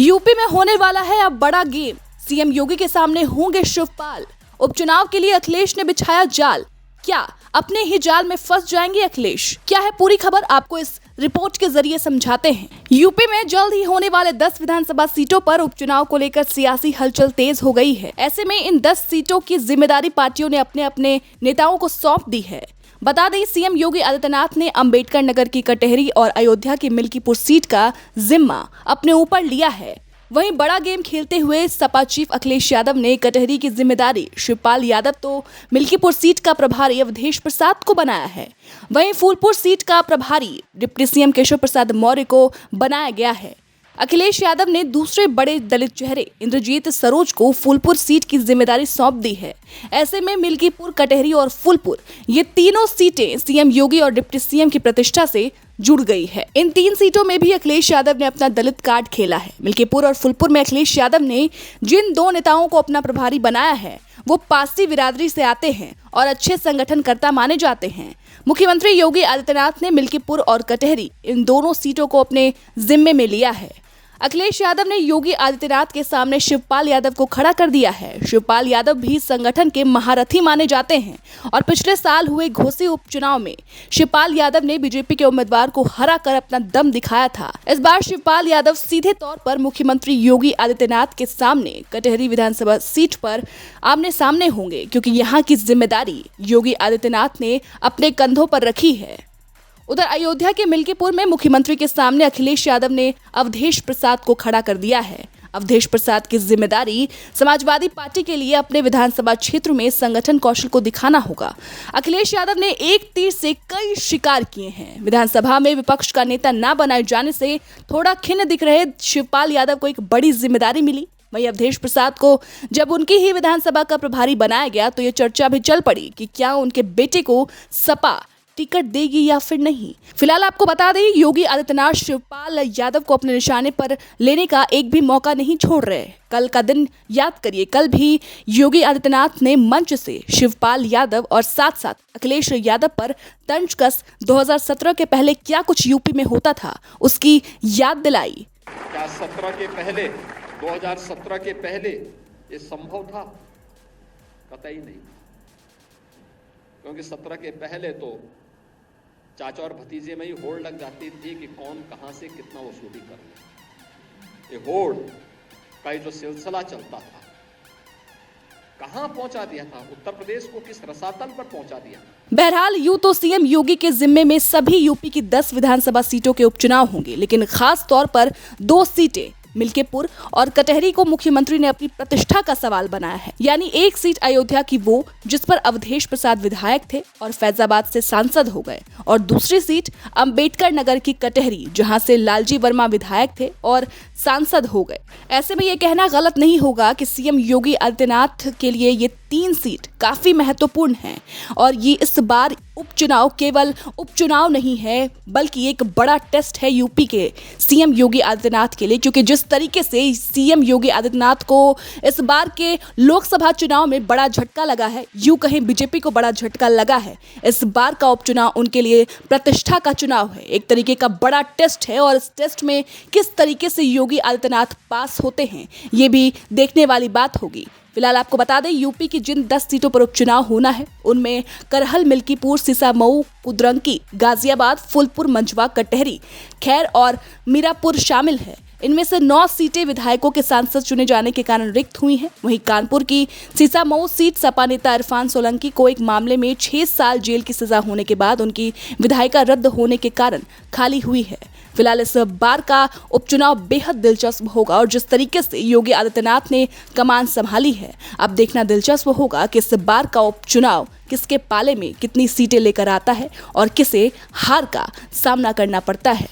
UP में होने वाला है अब बड़ा गेम। सीएम योगी के सामने होंगे शिवपाल। उपचुनाव के लिए अखिलेश ने बिछाया जाल। क्या अपने ही जाल में फंस जाएंगे अखिलेश? क्या है पूरी खबर, आपको इस रिपोर्ट के जरिए समझाते हैं। यूपी में जल्द ही होने वाले 10 विधानसभा सीटों पर उपचुनाव को लेकर सियासी हलचल तेज हो गई है। ऐसे में इन 10 सीटों की जिम्मेदारी पार्टियों ने अपने अपने नेताओं को सौंप दी है। बता दें, सीएम योगी आदित्यनाथ ने अंबेडकर नगर की कटहरी और अयोध्या की मिल्कीपुर सीट का जिम्मा अपने ऊपर लिया है। वहीं बड़ा गेम खेलते हुए सपा चीफ अखिलेश यादव ने कटहरी की जिम्मेदारी शिवपाल यादव तो मिल्कीपुर सीट का प्रभारी अवधेश प्रसाद को बनाया है। वहीं फूलपुर सीट का प्रभारी डिप्टी सीएम केशव प्रसाद मौर्य को बनाया गया है। अखिलेश यादव ने दूसरे बड़े दलित चेहरे इंद्रजीत सरोज को फूलपुर सीट की जिम्मेदारी सौंप दी है। ऐसे में मिल्कीपुर, कटहरी और फूलपुर ये तीनों सीटें सीएम योगी और डिप्टी सीएम की प्रतिष्ठा से जुड़ गई है। इन 3 सीटों में भी अखिलेश यादव ने अपना दलित कार्ड खेला है। मिल्कीपुर और फूलपुर में अखिलेश यादव ने जिन 2 नेताओं को अपना प्रभारी बनाया है वो पारसी बिरादरी से आते हैं और अच्छे संगठनकर्ता माने जाते हैं। मुख्यमंत्री योगी आदित्यनाथ ने मिल्कीपुर और कटहरी इन दोनों सीटों को अपने जिम्मे में लिया है। अखिलेश यादव ने योगी आदित्यनाथ के सामने शिवपाल यादव को खड़ा कर दिया है। शिवपाल यादव भी संगठन के महारथी माने जाते हैं और पिछले साल हुए घोसी उपचुनाव में शिवपाल यादव ने बीजेपी के उम्मीदवार को हरा कर अपना दम दिखाया था। इस बार शिवपाल यादव सीधे तौर पर मुख्यमंत्री योगी आदित्यनाथ के सामने कटहरी विधानसभा सीट पर आमने सामने होंगे, क्योंकि यहाँ की जिम्मेदारी योगी आदित्यनाथ ने अपने कंधों पर रखी है। उधर अयोध्या के मिल्कीपुर में मुख्यमंत्री के सामने अखिलेश यादव ने अवधेश प्रसाद को खड़ा कर दिया है। अवधेश प्रसाद की जिम्मेदारी समाजवादी पार्टी के लिए अपने विधानसभा क्षेत्र में संगठन कौशल को दिखाना होगा। अखिलेश यादव ने एक तीर से कई शिकार किए हैं। विधानसभा में विपक्ष का नेता न बनाए जाने से थोड़ा खिन्न दिख रहे शिवपाल यादव को एक बड़ी जिम्मेदारी मिली। वहीं अवधेश प्रसाद को जब उनकी ही विधानसभा का प्रभारी बनाया गया तो ये चर्चा भी चल पड़ी कि क्या उनके बेटे को सपा टिकट देगी या फिर नहीं। फिलहाल आपको बता दें, योगी आदित्यनाथ शिवपाल यादव को अपने निशाने पर लेने का एक भी मौका नहीं छोड़ रहे। कल का दिन याद करिए, कल भी योगी आदित्यनाथ ने मंच से शिवपाल यादव और साथ साथ अखिलेश यादव पर तंज कस 2017 के पहले क्या कुछ यूपी में होता था उसकी याद दिलाई। क्या 2017 के पहले ये संभव था? कतई नहीं, क्योंकि 17 के पहले तो चाचा और भतीजे में ही होड़ लग जाती थी कि कौन कहां से कितना वसूली कर ले। ये होड़ का जो सिलसिला चलता था, कहां पहुंचा दिया था? उत्तर प्रदेश को किस रसातल पर पहुंचा दिया। बहरहाल यूं तो सीएम योगी के जिम्मे में सभी यूपी की 10 विधानसभा सीटों के उपचुनाव होंगे, लेकिन खास तौर पर 2 सीटें मिल्कीपुर और कटहरी को मुख्यमंत्री ने अपनी प्रतिष्ठा का सवाल बनाया है। यानी एक सीट अयोध्या की वो जिस पर अवधेश प्रसाद विधायक थे और फैजाबाद से सांसद हो गए, और दूसरी सीट अंबेडकर नगर की कटहरी जहां से लालजी वर्मा विधायक थे और सांसद हो गए। ऐसे में ये कहना गलत नहीं होगा कि सीएम योगी आदित्यनाथ के लिए ये 3 सीट काफी महत्वपूर्ण हैं और ये इस बार उपचुनाव केवल उपचुनाव नहीं है बल्कि एक बड़ा टेस्ट है यूपी के सीएम योगी आदित्यनाथ के लिए, क्योंकि जिस तरीके से सीएम योगी आदित्यनाथ को इस बार के लोकसभा चुनाव में बड़ा झटका लगा है, यूं कहें बीजेपी को बड़ा झटका लगा है। इस बार का उपचुनाव उनके लिए प्रतिष्ठा का चुनाव है, एक तरीके का बड़ा टेस्ट है, और इस टेस्ट में किस तरीके से योगी आदित्यनाथ पास होते हैं ये भी देखने वाली बात होगी। फिलहाल आपको बता दें, यूपी की जिन 10 सीटों पर उपचुनाव होना है उनमें करहल, मिल्कीपुर, सीसामऊ, कुद्रंकी, गाजियाबाद, फूलपुर, मंझवा, कटहरी, खैर और मीरापुर शामिल है। इनमें से 9 सीटें विधायकों के सांसद चुने जाने के कारण रिक्त हुई हैं। वहीं कानपुर की सीसामऊ सीट सपा नेता इरफान सोलंकी को एक मामले में 6 साल जेल की सजा होने के बाद उनकी विधायिका रद्द होने के कारण खाली हुई है। फिलहाल इस बार का उपचुनाव बेहद दिलचस्प होगा और जिस तरीके से योगी आदित्यनाथ ने कमान संभाली है, अब देखना दिलचस्प होगा कि इस बार का उपचुनाव किसके पाले में कितनी सीटें लेकर आता है और किसे हार का सामना करना पड़ता है।